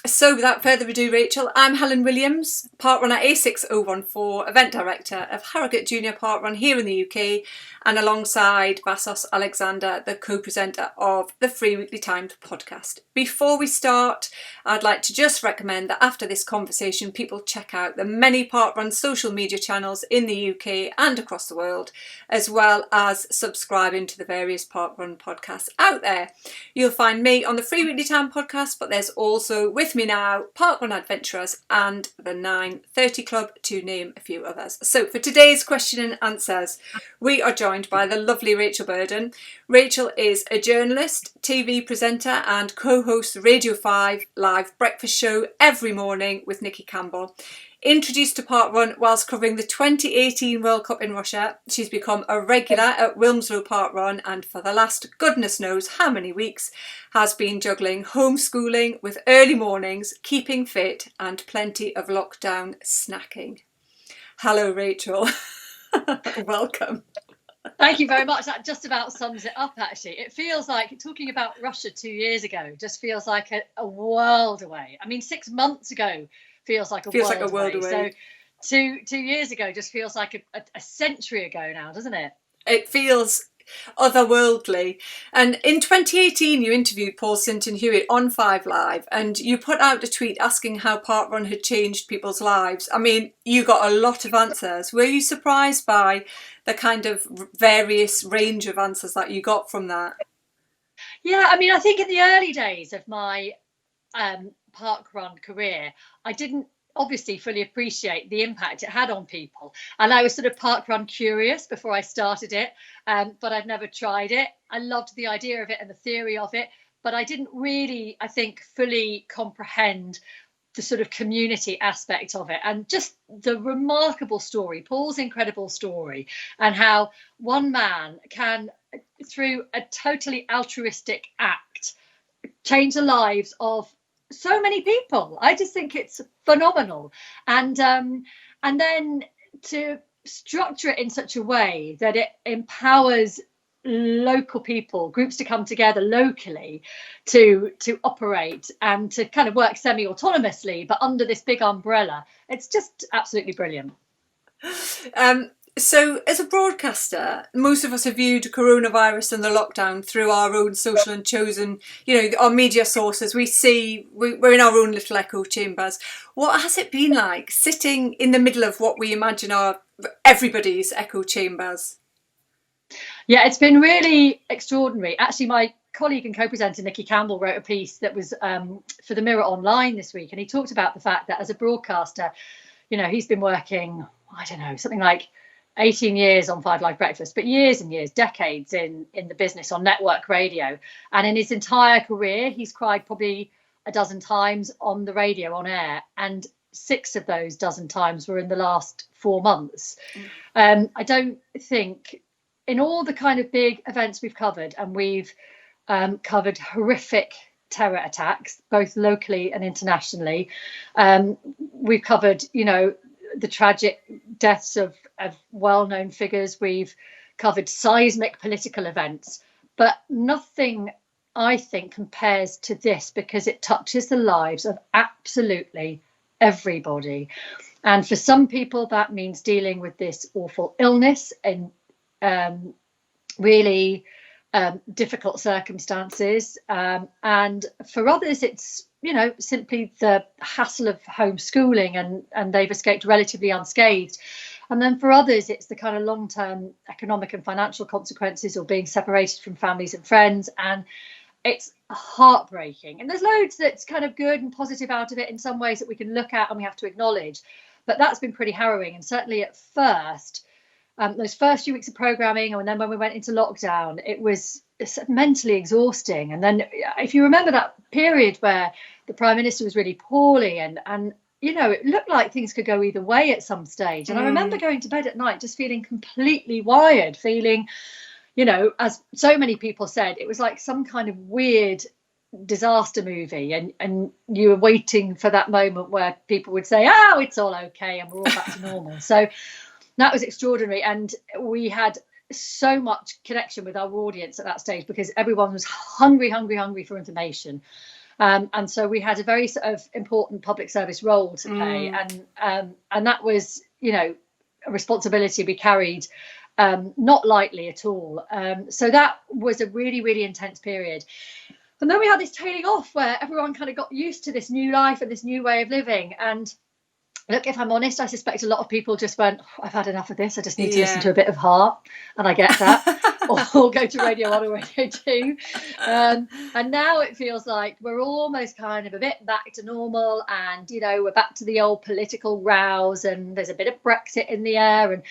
So without further ado, Rachel, I'm Helen Williams, parkrunner A6014, event director of Harrogate Junior Parkrun here in the UK, and alongside Vassos Alexander, the co-presenter of the Free Weekly Times podcast. Before we start, I'd like to just recommend that after this conversation, people check out the many parkrun social media channels in the UK and across the world, as well as subscribing to the various parkrun podcasts out there. You'll find me on the Free Weekly Time podcast, but there's also with me now Parkrun Adventurers and the 9:30 Club, to name a few others. So for today's question and answers, we are joined by the lovely Rachel Burden. Rachel is a journalist, TV presenter and co-hosts the Radio 5 live breakfast show every morning with Nikki Campbell. Introduced to parkrun whilst covering the 2018 World Cup in Russia, she's become a regular at Wilmslow Parkrun and for the last goodness knows how many weeks has been juggling homeschooling with early mornings, keeping fit and plenty of lockdown snacking. Hello Rachel, welcome. Thank you very much. That just about sums it up, actually. It feels like talking about Russia 2 years ago just feels like a world away. I mean, 6 months ago feels like a world away. So 2 years ago just feels like a century ago now, doesn't it? It feels otherworldly. And in 2018 you interviewed Paul Sinton Hewitt on 5 Live and you put out a tweet asking how parkrun had changed people's lives. I mean, you got a lot of answers. Were you surprised by the kind of various range of answers that you got from that? Yeah, I mean, I think in the early days of my parkrun career, I didn't obviously fully appreciate the impact it had on people, and I was sort of parkrun curious before I started it, but I'd never tried it. I loved the idea of it and the theory of it, but I didn't really, I think, fully comprehend the sort of community aspect of it and just the remarkable story, Paul's incredible story, and how one man can, through a totally altruistic act, change the lives of so many people. I just think it's phenomenal, and then to structure it in such a way that it empowers local people, groups to come together locally to operate and to kind of work semi-autonomously but under this big umbrella. It's just absolutely brilliant. So as a broadcaster, most of us have viewed coronavirus and the lockdown through our own social and chosen, our media sources. We're in our own little echo chambers. What has it been like sitting in the middle of what we imagine are everybody's echo chambers? Yeah, it's been really extraordinary. Actually, my colleague and co-presenter Nikki Campbell wrote a piece that was for the Mirror Online this week, and he talked about the fact that as a broadcaster, he's been working, I don't know, something like 18 years on 5 Live Breakfast, but years and years, decades in the business on network radio. And in his entire career, he's cried probably a dozen times on the radio on air. And 6 of those dozen times were in the last 4 months. I don't think in all the kind of big events we've covered, and we've covered horrific terror attacks, both locally and internationally. We've covered, the tragic deaths of well-known figures. We've covered seismic political events, but nothing, I think, compares to this because it touches the lives of absolutely everybody. And for some people, that means dealing with this awful illness and really difficult circumstances. And for others, it's simply the hassle of homeschooling and they've escaped relatively unscathed. And then for others, it's the kind of long-term economic and financial consequences of being separated from families and friends. And it's heartbreaking. And there's loads that's kind of good and positive out of it in some ways that we can look at and we have to acknowledge. But that's been pretty harrowing. And certainly at first, those first few weeks of programming, and then when we went into lockdown, it was mentally exhausting. And then if you remember that period where the Prime Minister was really poorly and it looked like things could go either way at some stage. And I remember going to bed at night just feeling completely wired, feeling, as so many people said, it was like some kind of weird disaster movie, and you were waiting for that moment where people would say, oh, it's all okay and we're all back to normal. So that was extraordinary, and we had so much connection with our audience at that stage because everyone was hungry for information. And so we had a very sort of important public service role to play, and that was, you know, a responsibility we carried not lightly at all. So that was a really, really intense period. And then we had this tailing off where everyone kind of got used to this new life and this new way of living. And look, if I'm honest, I suspect a lot of people just went, oh, I've had enough of this. I just need to listen to a bit of Heart. And I get that. or go to Radio 1 or Radio 2. And now it feels like we're almost kind of a bit back to normal. And, you know, we're back to the old political rows, and there's a bit of Brexit in the air.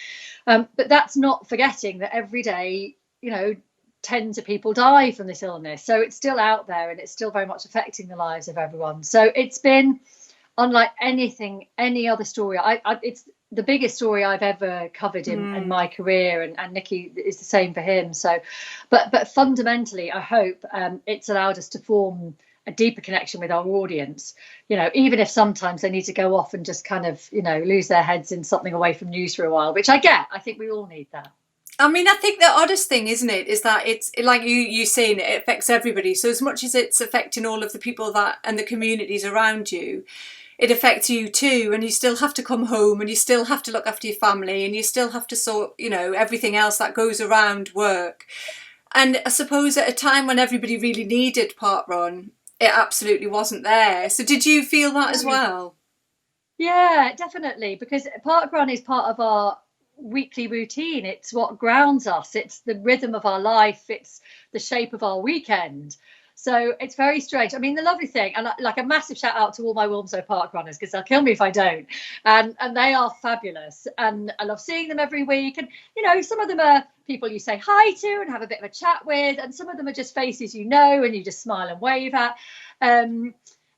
And but that's not forgetting that every day, you know, tens of people die from this illness. So it's still out there, and it's still very much affecting the lives of everyone. So it's been unlike any other story. It's the biggest story I've ever covered in my career, and Nicky is the same for him. So, but fundamentally, I hope it's allowed us to form a deeper connection with our audience. You know, even if sometimes they need to go off and just kind of, you know, lose their heads in something away from news for a while, which I get. I think we all need that. I mean, I think the oddest thing, isn't it, is that it's like you saying, it affects everybody. So as much as it's affecting all of the people that and the communities around you, it affects you too, and you still have to come home, and you still have to look after your family, and you still have to sort, you know, everything else that goes around work. And I suppose at a time when everybody really needed parkrun, it absolutely wasn't there. So did you feel that as well? Yeah, definitely, because parkrun is part of our weekly routine. It's what grounds us. It's the rhythm of our life. It's the shape of our weekend. So it's very strange. I mean, the lovely thing, and like a massive shout out to all my Wilmslow park runners, because they'll kill me if I don't. And they are fabulous. And I love seeing them every week. And, you know, some of them are people you say hi to and have a bit of a chat with. And some of them are just faces you know and you just smile and wave at.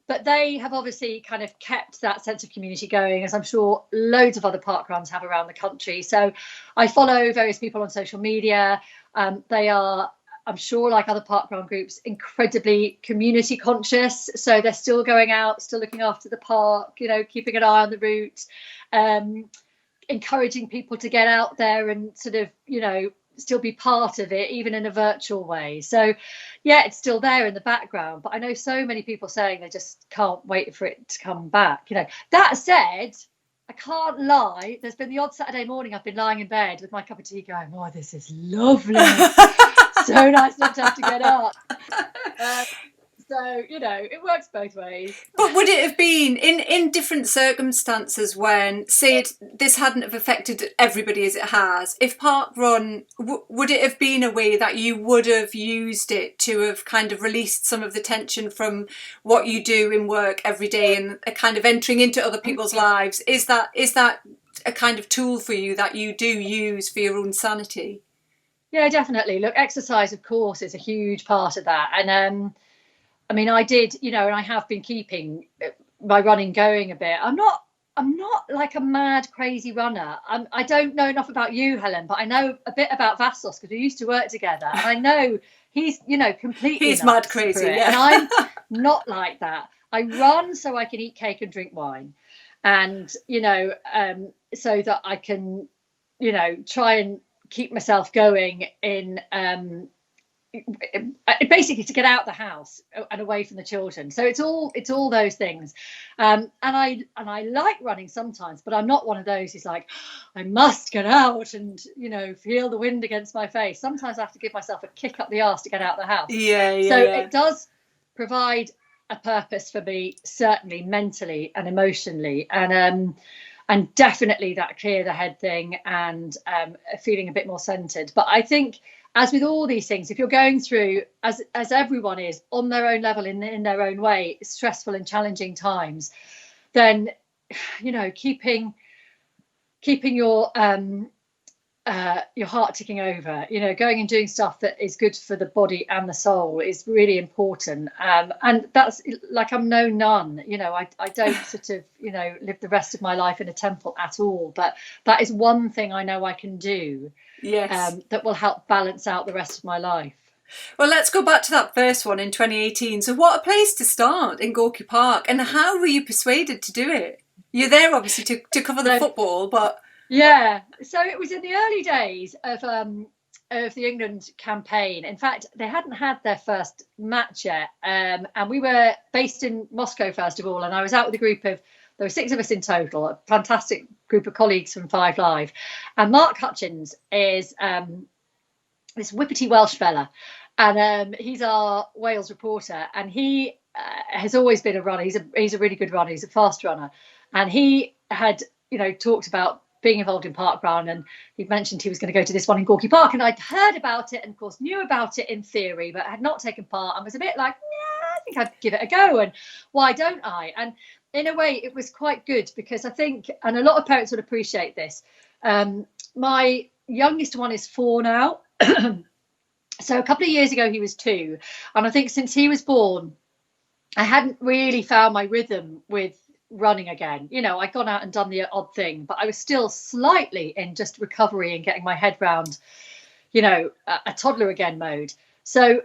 But they have obviously kind of kept that sense of community going, as I'm sure loads of other parkruns have around the country. So I follow various people on social media. They are, I'm sure, like other parkrun groups, incredibly community conscious. So they're still going out, still looking after the park, you know, keeping an eye on the route, encouraging people to get out there and sort of, you know, still be part of it, even in a virtual way. So yeah, it's still there in the background, but I know so many people saying they just can't wait for it to come back. You know, that said, I can't lie, there's been the odd Saturday morning I've been lying in bed with my cup of tea going, oh, this is lovely. So nice not to have to get up. So, you know, it works both ways. But would it have been in different circumstances when, say, this hadn't have affected everybody as it has, if parkrun, would it have been a way that you would have used it to have kind of released some of the tension from what you do in work every day and a kind of entering into other people's lives? Is that a kind of tool for you that you do use for your own sanity? Yeah, definitely. Look, exercise, of course, is a huge part of that. And I mean, I did, you know, and I have been keeping my running going a bit. I'm not like a mad, crazy runner. I don't know enough about you, Helen, but I know a bit about Vassos because we used to work together. And I know he's, you know, completely he's mad crazy. Yeah. And I'm not like that. I run so I can eat cake and drink wine. And, you know, so that I can, you know, try and keep myself going in basically to get out the house and away from the children. So it's all those things, and I like running sometimes, but I'm not one of those who's like, I must get out and, you know, feel the wind against my face. Sometimes I have to give myself a kick up the arse to get out the house. It does provide a purpose for me, certainly mentally and emotionally, and definitely that clear the head thing and feeling a bit more centered. But I think, as with all these things, if you're going through, as everyone is on their own level, in their own way, stressful and challenging times, then, you know, keeping your heart ticking over, you know, going and doing stuff that is good for the body and the soul is really important. And that's like, I'm no nun, you know, I don't sort of, you know, live the rest of my life in a temple at all. But that is one thing I know I can do. Yes. That will help balance out the rest of my life. Well, let's go back to that first one in 2018. So what a place to start in Gorky Park. And how were you persuaded to do it? You're there, obviously, to cover the football, but... Yeah, so it was in the early days of of the England campaign. In fact, they hadn't had their first match yet, and we were based in Moscow first of all, and I was out with a group of, there were 6 of us in total, a fantastic group of colleagues from Five Live, and Mark Hutchins is this whippety Welsh fella, and he's our Wales reporter, and he has always been a runner. He's a really good runner. He's a fast runner, and he had talked about being involved in parkrun, and he mentioned he was going to go to this one in Gorky Park, and I'd heard about it and of course knew about it in theory, but had not taken part and was a bit like, yeah, I think I'd give it a go, and why don't I? And in a way it was quite good, because I think, and a lot of parents would appreciate this, my youngest one is 4 now. So a couple of years ago he was 2, and I think since he was born I hadn't really found my rhythm with running again. I'd gone out and done the odd thing, but I was still slightly in just recovery and getting my head round a toddler again mode. So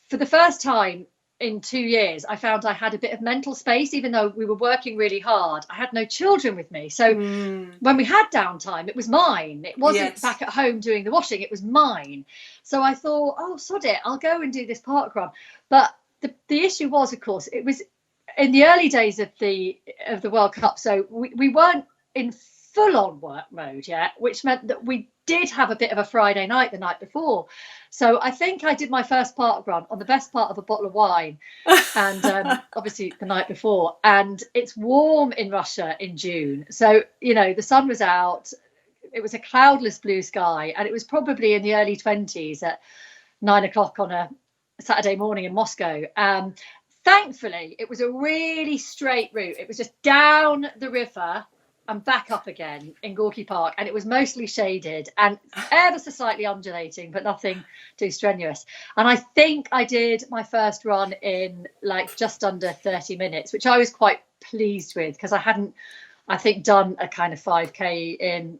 for the first time in 2 years I found I had a bit of mental space, even though we were working really hard. I had no children with me, so when we had downtime it was mine. It wasn't back at home doing the washing, it was mine. So I thought, oh sod it, I'll go and do this parkrun. But the issue was, of course, it was in the early days of the World Cup, so we weren't in full-on work mode yet, which meant that we did have a bit of a Friday night the night before. So I think I did my first parkrun on the best part of a bottle of wine, and obviously the night before. And it's warm in Russia in June, so the sun was out. It was a cloudless blue sky, and it was probably in the early 20s at 9 o'clock on a Saturday morning in Moscow. Thankfully, it was a really straight route. It was just down the river and back up again in Gorky Park, and it was mostly shaded and ever so slightly undulating, but nothing too strenuous. And I think I did my first run in like just under 30 minutes, which I was quite pleased with, because I hadn't, I think, done a kind of 5k in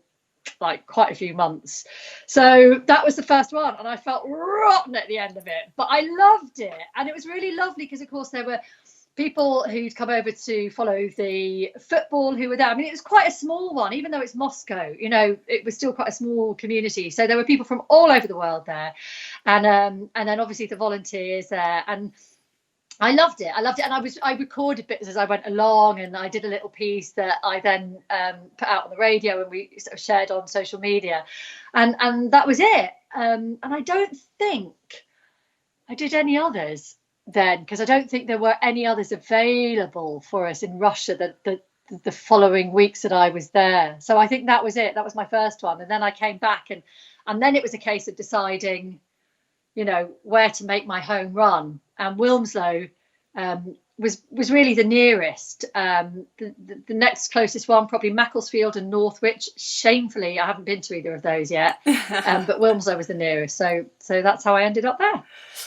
like quite a few months. So that was the first one, and I felt rotten at the end of it, but I loved it. And it was really lovely because of course there were people who'd come over to follow the football who were there. I mean, it was quite a small one, even though it's Moscow, it was still quite a small community, so there were people from all over the world there, and then obviously the volunteers there. And I loved it. And I recorded bits as I went along, and I did a little piece that I then put out on the radio, and we sort of shared on social media, and that was it. And I don't think I did any others then, because I don't think there were any others available for us in Russia the following weeks that I was there. So I think that was it. That was my first one, and then I came back, and then it was a case of deciding where to make my home run. And Wilmslow was really the nearest. The next closest one, probably Macclesfield and Northwich. Shamefully, I haven't been to either of those yet, but Wilmslow was the nearest. So that's how I ended up there.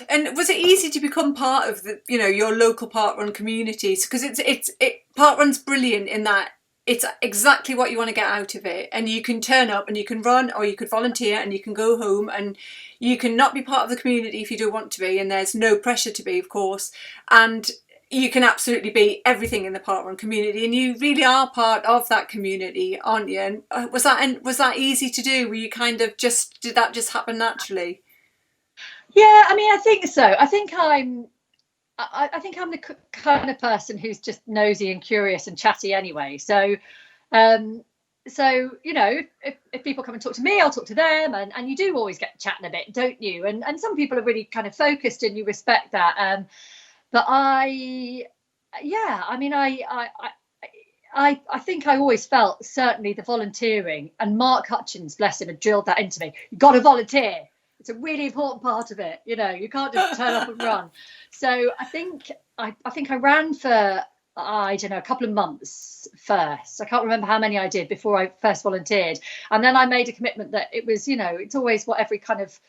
And was it easy to become part of the your local parkrun communities? Because parkrun's brilliant in that it's exactly what you want to get out of it, and you can turn up and you can run, or you could volunteer and you can go home, and you can not be part of the community if you don't want to be, and there's no pressure to be, of course, and you can absolutely be everything in the parkrun community, and you really are part of that community, aren't you? And was that easy to do? Were you kind of did that just happen naturally? Yeah, I mean, I think so. I think I'm the kind of person who's just nosy and curious and chatty anyway. So if people come and talk to me, I'll talk to them, and you do always get chatting a bit, don't you? And some people are really kind of focused, and you respect that. But I think I always felt, certainly the volunteering, and Mark Hutchins, bless him, had drilled that into me. You've got to volunteer. It's a really important part of it. You can't just turn up and run. So I think I ran for, I don't know, a couple of months first. I can't remember how many I did before I first volunteered. And then I made a commitment that it was, it's always every kind of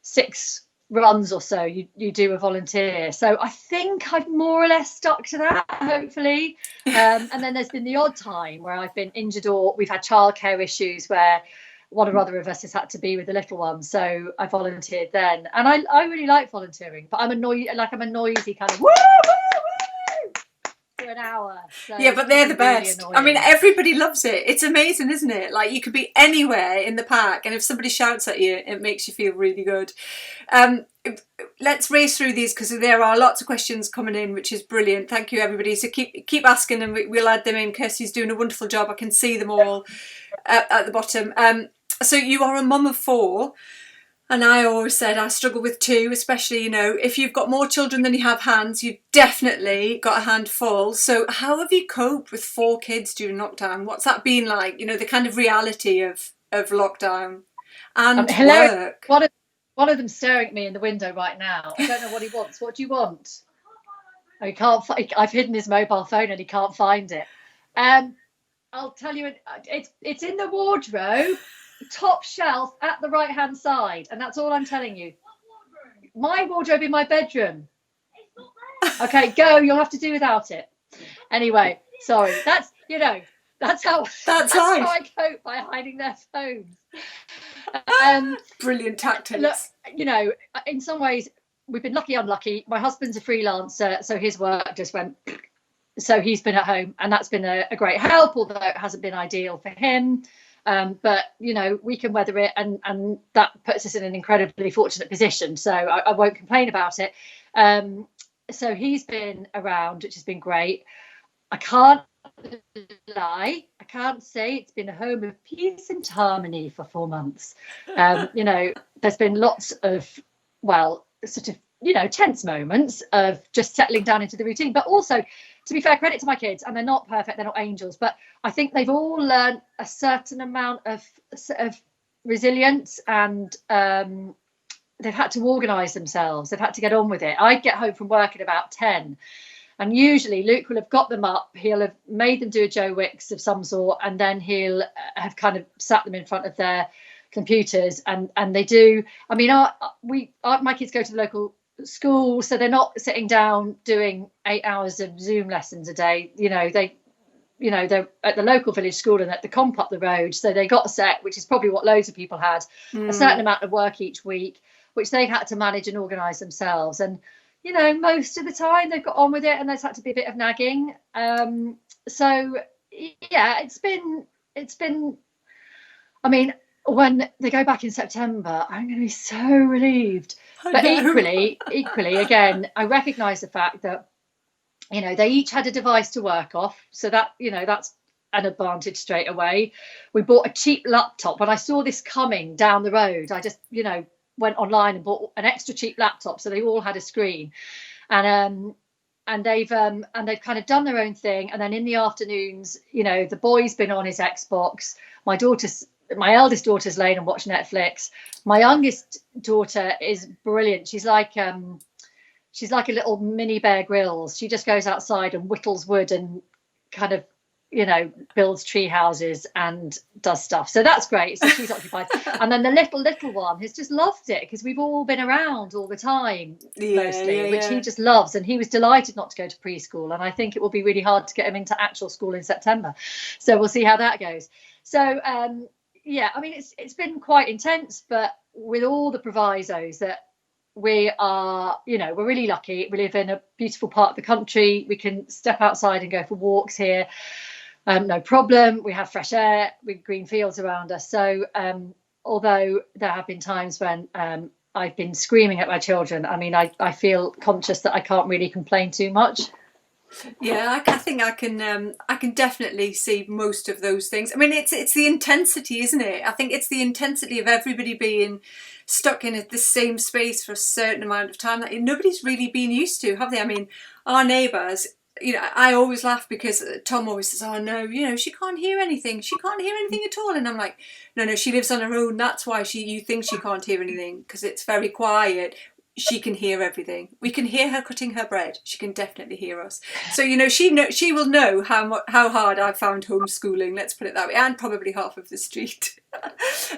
6 runs or so you do a volunteer. So I think I've more or less stuck to that, hopefully. And then there's been the odd time where I've been injured, or we've had childcare issues where one or other of us has had to be with the little one, so I volunteered then. And I really like volunteering, but I'm a noisy kind of woo woo woo. an hour. So yeah, but they're the best. Really I mean, everybody loves it. It's amazing, isn't it? Like, you could be anywhere in the park, and if somebody shouts at you, it makes you feel really good. Let's race through these because there are lots of questions coming in, which is brilliant. Thank you, everybody. So keep asking, and we'll add them in. Kirsty's doing a wonderful job. I can see them all at the bottom. So you are a mum of 4. And I always said I struggle with 2, especially, you know, if you've got more children than you have hands, you've definitely got a handful. So how have you coped with 4 kids during lockdown? What's that been like? You know, the kind of reality of lockdown and work. One of them staring at me in the window right now. I don't know what he wants. What do you want? Oh, he can't. I've hidden his mobile phone and he can't find it. I'll tell you, it's in the wardrobe. Top shelf at the right hand side, and that's all I'm telling you. My wardrobe in my bedroom. Okay, go. You'll have to do without it. Anyway, sorry. That's how I cope, by hiding their phones. Brilliant tactics. Look, you know, in some ways we've been lucky, unlucky. My husband's a freelancer, so his work just went. So he's been at home, and that's been a great help, although it hasn't been ideal for him. But, you know, we can weather it, and that puts us in an incredibly fortunate position. So I won't complain about it. So he's been around, which has been great. I can't lie. I can't say it's been a home of peace and harmony for 4 months. You know, there's been lots of, well, sort of, you know, tense moments of just settling down into the routine, but also, to be fair, credit to my kids, and they're not perfect, they're not angels, but I think they've all learned a certain amount of resilience, and they've had to organise themselves. They've had to get on with it. I get home from work at about 10, and usually Luke will have got them up. He'll have made them do a Joe Wicks of some sort, and then he'll have kind of sat them in front of their computers, and they do. I mean, my kids go to the local school, so they're not sitting down doing 8 hours of Zoom lessons a day. They're at the local village school and at the comp up the road, so they got a set, which is probably what loads of people had, a certain amount of work each week, which they've had to manage and organise themselves. And, you know, most of the time they've got on with it, and there's had to be a bit of nagging. So yeah, it's been I mean, when they go back in September, I'm going to be so relieved. But equally, again, I recognise the fact that, you know, they each had a device to work off. So that, you know, that's an advantage straight away. We bought a cheap laptop. When I saw this coming down the road, I just, you know, went online and bought an extra cheap laptop. So they all had a screen. And they've kind of done their own thing. And then in the afternoons, you know, the boy's been on his Xbox. My eldest daughter's lain and watched Netflix. My youngest daughter is brilliant. She's like a little mini Bear Grylls. She just goes outside and whittles wood and kind of, you know, builds tree houses and does stuff. So that's great. So she's occupied. And then the little one has just loved it, because we've all been around all the time, mostly, which he just loves. And he was delighted not to go to preschool. And I think it will be really hard to get him into actual school in September. So we'll see how that goes. So, yeah, I mean, it's been quite intense, but with all the provisos that we are, you know, we're really lucky. We live in a beautiful part of the country. We can step outside and go for walks here. No problem. We have fresh air with green fields around us. So although there have been times when I've been screaming at my children, I mean, I feel conscious that I can't really complain too much. Yeah, I think I can definitely see most of those things. I mean, it's the intensity, isn't it? I think it's the intensity of everybody being stuck in the same space for a certain amount of time that nobody's really been used to, have they? I mean, our neighbours, you know, I always laugh because Tom always says, oh no, you know, she can't hear anything. She can't hear anything at all. And I'm like, no, she lives on her own. That's why you think she can't hear anything, because it's very quiet. She can hear everything. We can hear her cutting her bread. She can definitely hear us. So, you know, she will know how hard I found homeschooling, let's put it that way, and probably half of the street.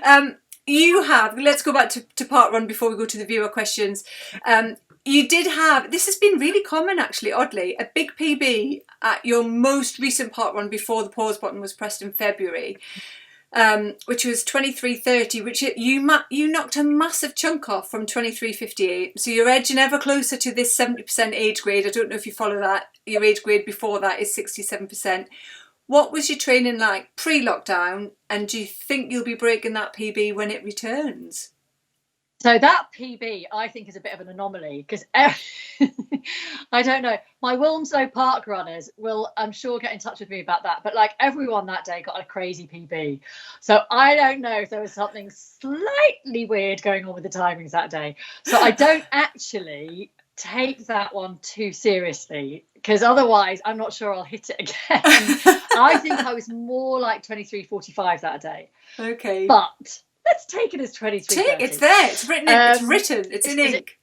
Let's go back to part one before we go to the viewer questions. You did have, this has been really common actually, oddly, a big PB at your most recent part one before the pause button was pressed in February. which was 23:30, which you knocked a massive chunk off from 23:58. So you're edging ever closer to this 70% age grade. I don't know if you follow that. Your age grade before that is 67%. What was your training like pre-lockdown, and do you think you'll be breaking that PB when it returns? So that PB, I think, is a bit of an anomaly because I don't know. My Wilmslow Park runners will, I'm sure, get in touch with me about that. But like everyone that day got a crazy PB. So I don't know if there was something slightly weird going on with the timings that day. So I don't actually take that one too seriously because otherwise I'm not sure I'll hit it again. I think I was more like 23:45 that day. Okay. But let's take it as 23:30. It's there. It's written. It's written. It's in ink.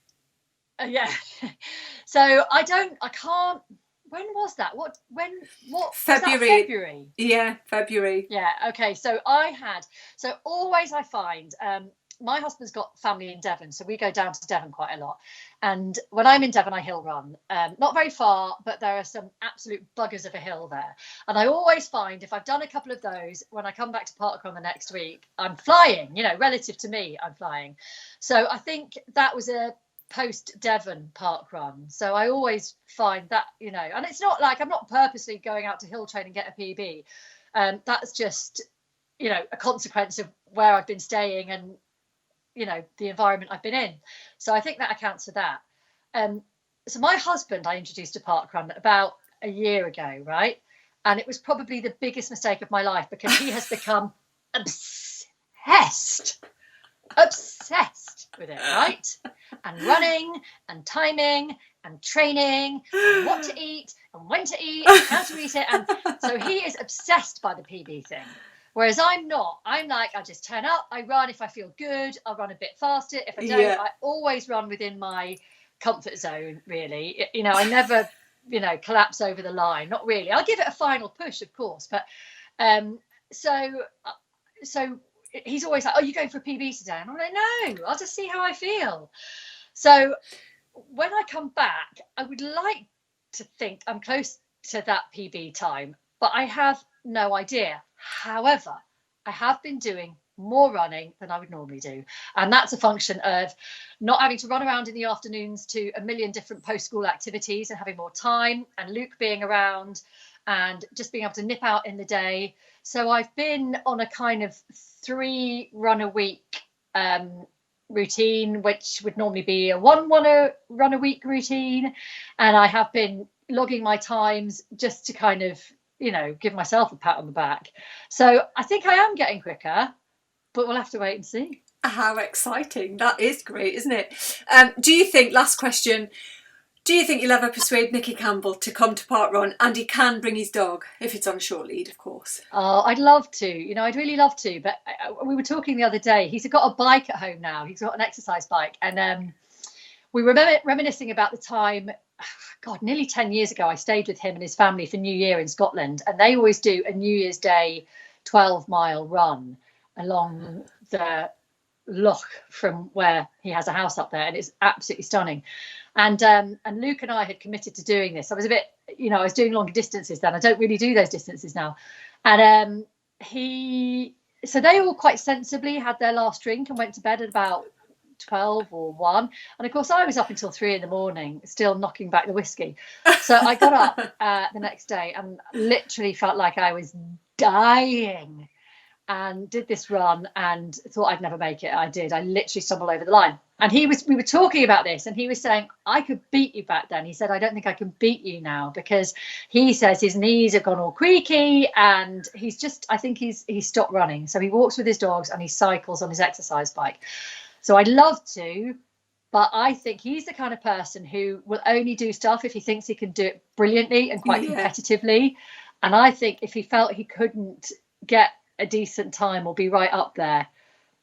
Yeah. So I can't. When was that? What? February. Was that February? Yeah, February. Yeah. Okay. So always I find my husband's got family in Devon, so we go down to Devon quite a lot. And when I'm in Devon, I hill run. Not very far, but there are some absolute buggers of a hill there. And I always find if I've done a couple of those, when I come back to parkrun the next week, I'm flying. Relative to me, I'm flying. So I think that was a post-Devon parkrun. So I always find that, and it's not like I'm not purposely going out to hill train and get a PB. That's just, a consequence of where I've been staying and the environment I've been in. So I think that accounts for that. So my husband I introduced to parkrun about a year ago, right? And it was probably the biggest mistake of my life because he has become obsessed with it, right? And running and timing and training and what to eat and when to eat and how to eat it. And so he is obsessed by the PB thing. Whereas I'm not. I'm like, I just turn up, I run if I feel good, I'll run a bit faster. If I don't, I always run within my comfort zone, really. I never, collapse over the line. Not really. I'll give it a final push, of course. But so he's always like, oh, you going for a PB today? And I'm like, no, I'll just see how I feel. So when I come back, I would like to think I'm close to that PB time, but I have no idea. However, I have been doing more running than I would normally do. And that's a function of not having to run around in the afternoons to a million different post-school activities and having more time, and Luke being around and just being able to nip out in the day. So I've been on a kind of 3 run a week routine, which would normally be a 1 run a week routine. And I have been logging my times just to kind of give myself a pat on the back. So I think I am getting quicker, but we'll have to wait and see. How exciting. That is great, isn't it? Do you think, last question, do you think you'll ever persuade Nicky Campbell to come to parkrun, and he can bring his dog, if it's on a short lead, of course? Oh, I'd love to. I'd really love to. But we were talking the other day. He's got a bike at home now. He's got an exercise bike. And we were reminiscing about the time, God, nearly 10 years ago, I stayed with him and his family for New Year in Scotland. And they always do a New Year's Day 12-mile run along the loch from where he has a house up there. And it's absolutely stunning. And Luke and I had committed to doing this. I was a bit, I was doing longer distances then. I don't really do those distances now. And so they all quite sensibly had their last drink and went to bed at about 12 or 1. And of course I was up until 3 a.m, still knocking back the whiskey. So I got up the next day and literally felt like I was dying, and did this run and thought I'd never make it. I did. I literally stumbled over the line. And we were talking about this, and he was saying, I could beat you back then. He said, I don't think I can beat you now, because he says his knees have gone all creaky, and I think he's stopped running. So he walks with his dogs and he cycles on his exercise bike. So I'd love to, but I think he's the kind of person who will only do stuff if he thinks he can do it brilliantly and quite competitively. And I think if he felt he couldn't get a decent time or be right up there,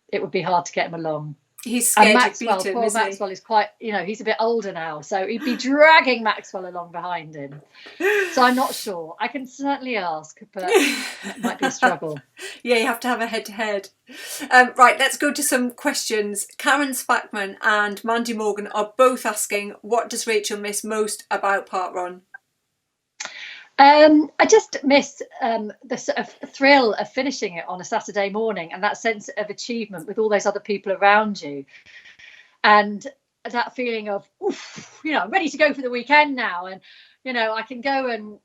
it would be hard to get him along. He's scared Maxwell, to beat him, poor Maxwell is quite, he's a bit older now, so he'd be dragging Maxwell along behind him. So I'm not sure. I can certainly ask, but it might be a struggle. Yeah, you have to have a head-to-head. Right, let's go to some questions. Karen Spackman and Mandy Morgan are both asking, what does Rachel miss most about parkrun? I just miss the sort of thrill of finishing it on a Saturday morning, and that sense of achievement with all those other people around you, and that feeling of, oof, I'm ready to go for the weekend now, and I can go and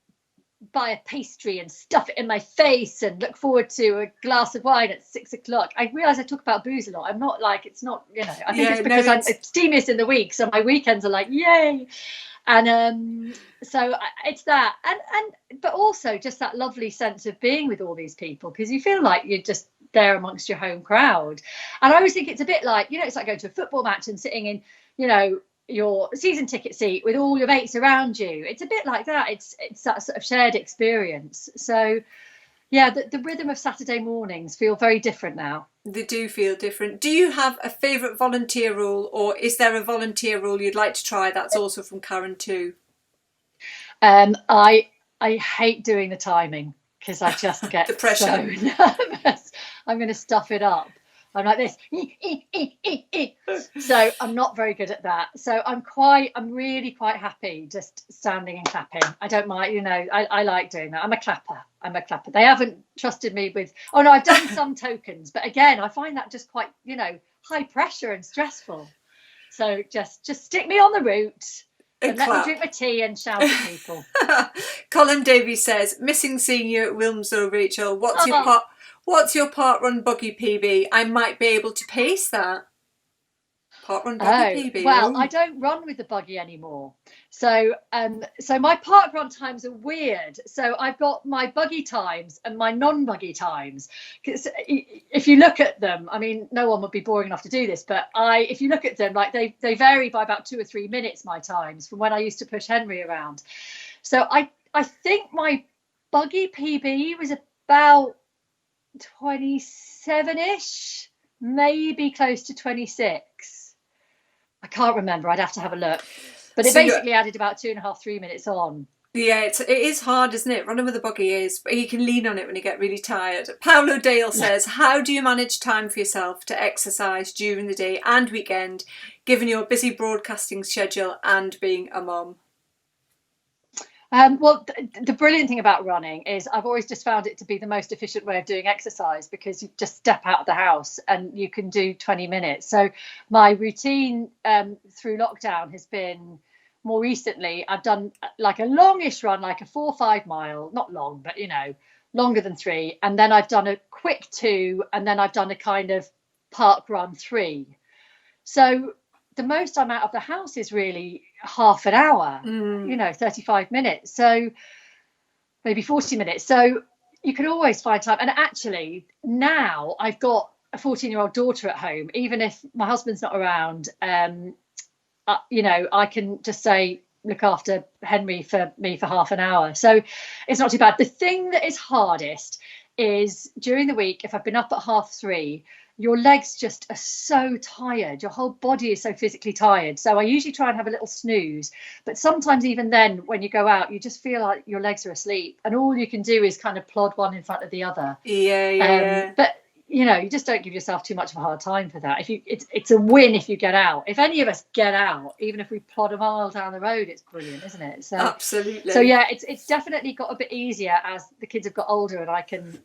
buy a pastry and stuff it in my face and look forward to a glass of wine at 6 o'clock. I realise I talk about booze a lot. I'm not like, it's not, I think it's because I'm steamiest in the week, so my weekends are like, yay. And so it's that, and but also just that lovely sense of being with all these people, because you feel like you're just there amongst your home crowd. And I always think it's a bit like, it's like going to a football match and sitting in, your season ticket seat with all your mates around you. It's a bit like that. It's that sort of shared experience. So yeah, the rhythm of Saturday mornings feel very different now. They do feel different. Do you have a favourite volunteer rule, or is there a volunteer rule you'd like to try? That's also from Karen too. I hate doing the timing, because I just get the pressure. So nervous. I'm going to stuff it up. I'm like this. So I'm not very good at that. So I'm really quite happy just standing and clapping. I don't mind, I like doing that. I'm a clapper. They haven't trusted me with, I've done some tokens, but again, I find that just quite, high pressure and stressful. So just stick me on the route and let me drink my tea and shout at people. Colin Davies says, missing seeing you at Wilmslow, Rachel. What's your parkrun buggy PB? I might be able to pace that. Parkrun buggy PB. Well, I don't run with the buggy anymore. So my parkrun times are weird. So I've got my buggy times and my non-buggy times. Because if you look at them, I mean, no one would be boring enough to do this, but if you look at them, like they vary by about 2 or 3 minutes, my times, from when I used to push Henry around. So I think my buggy PB was about 27-ish, maybe close to 26. I can't remember. I'd have to have a look. But it basically added about 2.5-3 minutes on. Yeah, it is hard, isn't it? Running with a buggy is, but you can lean on it when you get really tired. Paolo Dale says, how do you manage time for yourself to exercise during the day and weekend, given your busy broadcasting schedule and being a mum? Well, the brilliant thing about running is I've always just found it to be the most efficient way of doing exercise, because you just step out of the house and you can do 20 minutes. So my routine through lockdown has been, more recently, I've done like a longish run, like a 4 or 5 mile, not long, but longer than 3. And then I've done a quick 2, and then I've done a kind of park run 3. So the most I'm out of the house is really half an hour, 35 minutes. So maybe 40 minutes. So you can always find time. And actually now I've got a 14-year-old daughter at home. Even if my husband's not around, I can just say, look after Henry for me for half an hour. So it's not too bad. The thing that is hardest is during the week, if I've been up at 3:30, your legs just are so tired. Your whole body is so physically tired. So I usually try and have a little snooze. But sometimes even then, when you go out, you just feel like your legs are asleep. And all you can do is kind of plod one in front of the other. Yeah. But, you just don't give yourself too much of a hard time for that. It's a win if you get out. If any of us get out, even if we plod a mile down the road, it's brilliant, isn't it? So, absolutely. So, yeah, it's definitely got a bit easier as the kids have got older, and I can,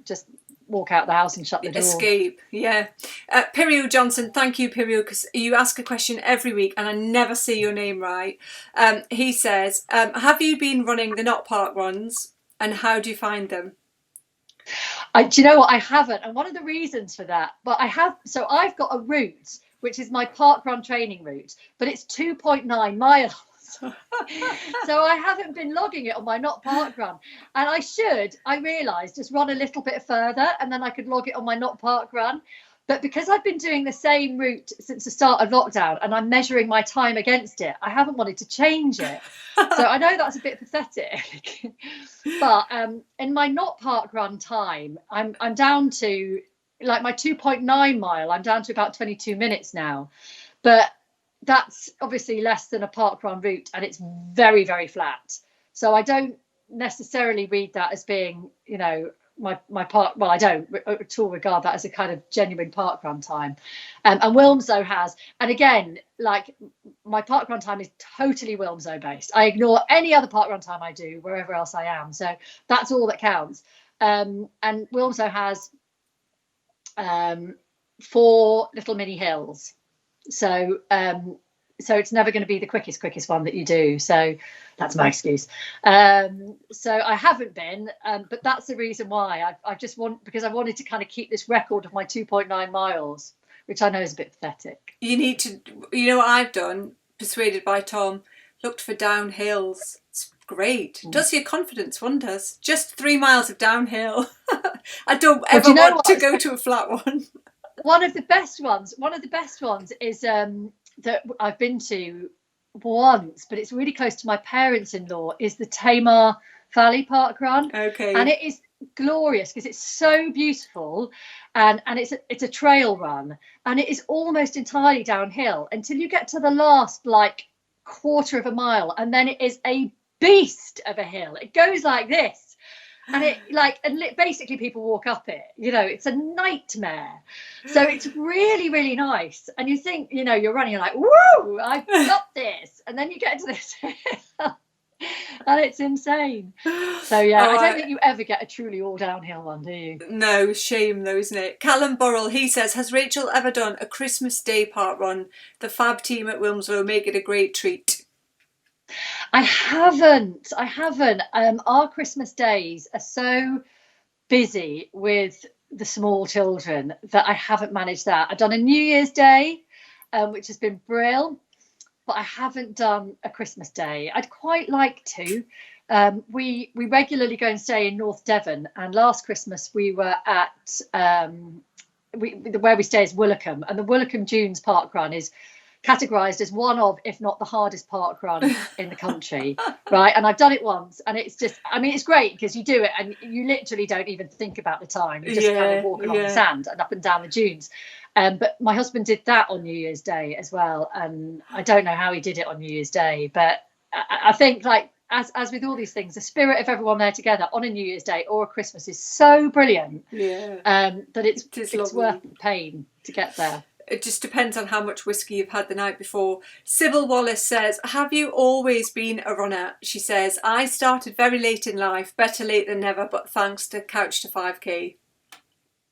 just walk out the house and shut the door. Escape, yeah. Pirio Johnson, thank you, Pirio, because you ask a question every week and I never say your name right. He says, have you been running the not park runs, and how do you find them? Do you know what? I haven't, and one of the reasons for that, but I've got a route which is my park run training route, but it's 2.9 miles. So I haven't been logging it on my not park run, and I realised just run a little bit further and then I could log it on my not park run. But because I've been doing the same route since the start of lockdown and I'm measuring my time against it, I haven't wanted to change it. So I know that's a bit pathetic, but in my not park run time, I'm down to, like, my 2.9 mile, I'm down to about 22 minutes now. But that's obviously less than a park run route, and it's very, very flat. So I don't necessarily read that as being, my park. Well, I don't at all regard that as a kind of genuine park run time. And Wilmslow has, and again, like my park run time is totally Wilmslow based. I ignore any other park run time I do wherever else I am. So that's all that counts. And Wilmslow has 4 little mini hills. So it's never going to be the quickest one that you do. So that's my excuse. So I haven't been, but that's the reason why I just because I wanted to kind of keep this record of my 2.9 miles, which I know is a bit pathetic. You need to, you know what I've done, persuaded by Tom, looked for downhills. It's great. It does your confidence wonders. Just 3 miles of downhill. I don't ever want to go to a flat one. One of the best ones is that I've been to once, but it's really close to my parents-in-law, is the Tamar Valley Park Run. Okay. And it is glorious because it's so beautiful, and it's a trail run, and it is almost entirely downhill until you get to the last like quarter of a mile, and then it is a beast of a hill. It goes like this. And basically people walk up it, it's a nightmare. So it's really, really nice. And you think, you're running, you're like, woo, I've got this. And then you get to this hill and it's insane. So yeah, I don't think you ever get a truly all downhill one, do you? No, shame though, isn't it? Callum Burrell, he says, has Rachel ever done a Christmas Day park run? The fab team at Wilmslow make it a great treat. I haven't. Our Christmas days are so busy with the small children that I haven't managed that. I've done a New Year's Day, which has been brilliant, but I haven't done a Christmas Day. I'd quite like to. We regularly go and stay in North Devon, and last Christmas we were at where we stay is Woolacombe, and the Woolacombe Dunes Park Run is categorized as one of, if not the hardest park run in the country, right? And I've done it once, and it's just, it's great because you do it and you literally don't even think about the time. You just kind of walk along the sand and up and down the dunes. But my husband did that on New Year's Day as well, and I don't know how he did it on New Year's Day, but I think, like, as with all these things, the spirit of everyone there together on a New Year's Day or a Christmas is so brilliant that it's worth the pain to get there. It just depends on how much whiskey you've had the night before. Sybil Wallace says, have you always been a runner? She says, I started very late in life, better late than never, but thanks to Couch to 5K.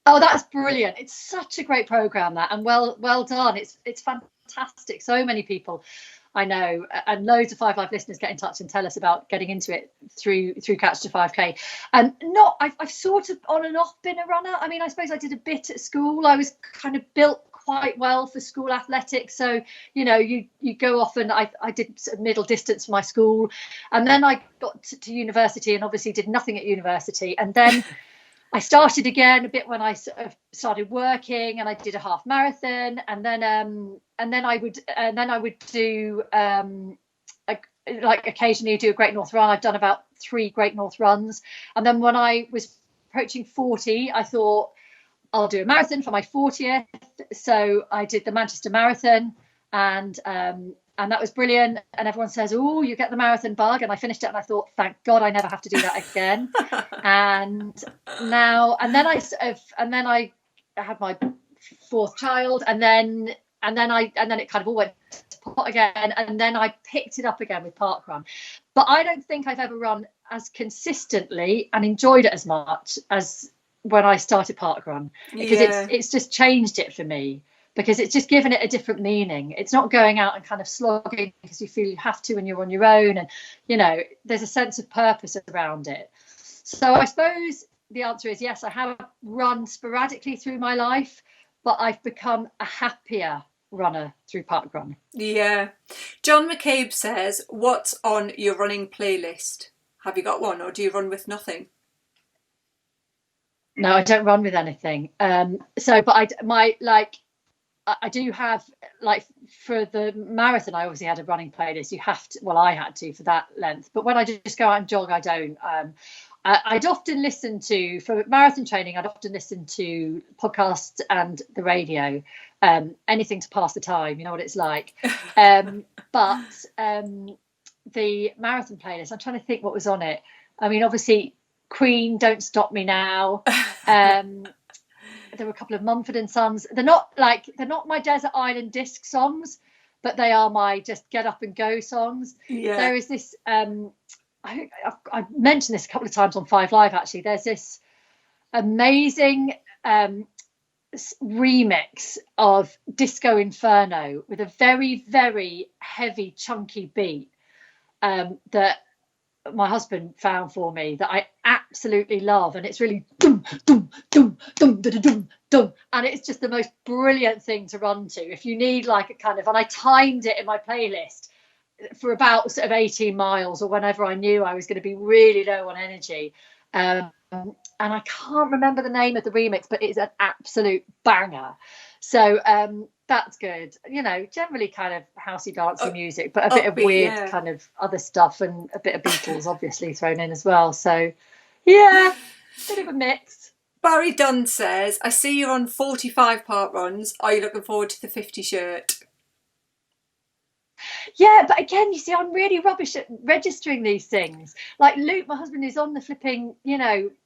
Oh, that's brilliant. It's such a great programme, that, and well done. It's fantastic. So many people I know, and loads of 5 Live listeners get in touch and tell us about getting into it through Couch to 5K. And I've sort of on and off been a runner. I suppose I did a bit at school. I was kind of built quite well for school athletics, so you go off, and I did sort of middle distance for my school, and then I got to university and obviously did nothing at university, and then I started again a bit when I sort of started working, and I did a half marathon, and then I would do occasionally do a Great North Run. I've done about 3 Great North Runs, and then when I was approaching 40, I thought I'll do a marathon for my 40th. So I did the Manchester Marathon, and that was brilliant. And everyone says, oh, you get the marathon bug. And I finished it and I thought, thank God I never have to do that again. and then I had my 4th child, and then it kind of all went to pot again. And then I picked it up again with parkrun. But I don't think I've ever run as consistently and enjoyed it as much as when I started parkrun, because it's just changed it for me, because it's just given it a different meaning. It's not going out and kind of slogging because you feel you have to and you're on your own, and there's a sense of purpose around it. So I suppose the answer is yes, I have run sporadically through my life, but I've become a happier runner through parkrun. Yeah. John McCabe says, what's on your running playlist? Have you got one, or do you run with nothing? No, I don't run with anything. But I do have, like, for the marathon, I obviously had a running playlist. You have to, well, I had to for that length. But when I just go out and jog, I don't. I'd often listen to, for marathon training, I'd often listen to podcasts and the radio, anything to pass the time. You know what it's like. But the marathon playlist, I'm trying to think what was on it. Obviously, Queen, Don't Stop Me Now. There were a couple of Mumford and Sons. They're not my Desert Island Disc songs, but they are my just get up and go songs. Yeah. There is this I've mentioned this a couple of times on 5 Live actually. There's this amazing remix of Disco Inferno with a very, very heavy, chunky beat that my husband found for me that I absolutely love, and it's really dum dum dum dum dum dum dum, and it's just the most brilliant thing to run to if you need like a kind of, and I timed it in my playlist for about sort of 18 miles or whenever I knew I was going to be really low on energy, and I can't remember the name of the remix, but it's an absolute banger. So that's good. You know, generally kind of housey, dancey music, but a bit of weird kind of other stuff, and a bit of Beatles obviously thrown in as well. So yeah, bit of a mix. Barry Dunn says, I see you're on 45 park runs. Are you looking forward to the 50 shirt? Yeah, but again, you see, I'm really rubbish at registering these things. Like Luke, my husband, is on the flipping,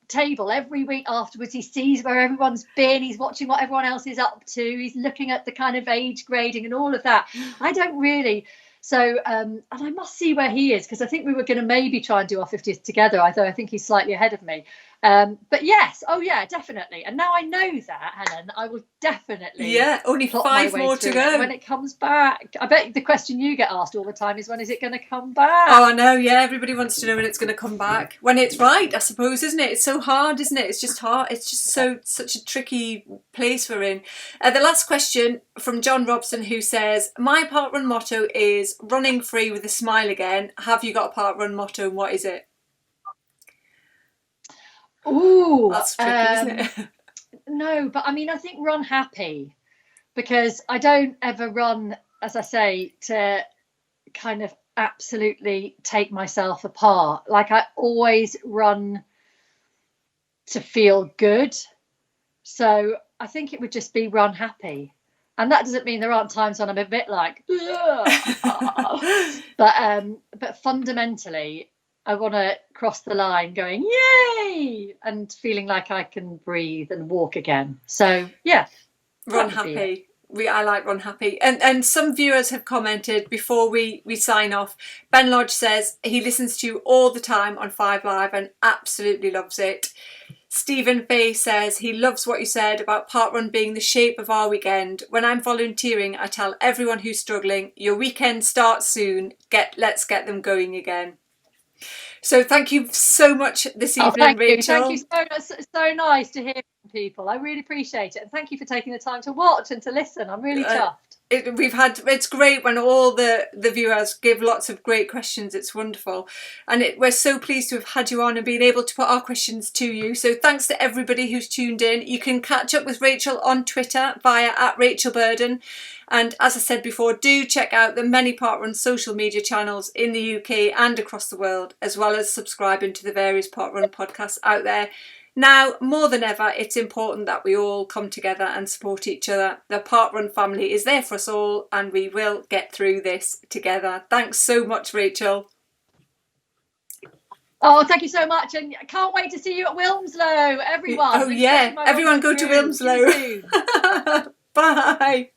table every week afterwards. He sees where everyone's been. He's watching what everyone else is up to. He's looking at the kind of age grading and all of that. I don't really. So, and I must see where he is, because I think we were going to maybe try and do our 50th together, although I think he's slightly ahead of me. But yes, oh yeah, definitely. And now I know that, Helen, I will definitely. Yeah, only 5 more to go. When it comes back. I bet the question you get asked all the time is, when is it going to come back? Oh, I know, yeah. Everybody wants to know when it's going to come back. When it's right, I suppose, isn't it? It's so hard, isn't it? It's just hard. It's just such a tricky place we're in. The last question from John Robson, who says, my parkrun motto is running free with a smile again. Have you got a parkrun motto, and what is it? Ooh, that's tricky, isn't it? No, but I mean, I think run happy, because I don't ever run, as I say, to kind of absolutely take myself apart. Like, I always run to feel good. So I think it would just be run happy. And that doesn't mean there aren't times when I'm a bit like, but fundamentally, I want to cross the line going, yay, and feeling like I can breathe and walk again. So, yeah. Run happy. I like run happy. And some viewers have commented before we sign off. Ben Lodge says he listens to you all the time on 5 Live and absolutely loves it. Stephen Fay says he loves what you said about parkrun being the shape of our weekend. When I'm volunteering, I tell everyone who's struggling, your weekend starts soon. Let's get them going again. So thank you so much this evening, Rachel. Thank you so much. It's so nice to hear from people. I really appreciate it. And thank you for taking the time to watch and to listen. I'm really chuffed. It's great when all the viewers give lots of great questions. It's wonderful. And we're so pleased to have had you on and been able to put our questions to you. So thanks to everybody who's tuned in. You can catch up with Rachel on Twitter via @RachelBurden. And as I said before, do check out the many parkrun social media channels in the UK and across the world, as well as subscribing to the various parkrun podcasts out there. Now, more than ever, it's important that we all come together and support each other. The parkrun family is there for us all, and we will get through this together. Thanks so much, Rachel. Oh, thank you so much. And I can't wait to see you at Wilmslow, everyone. Oh, yeah. Everyone go to Wilmslow. Bye.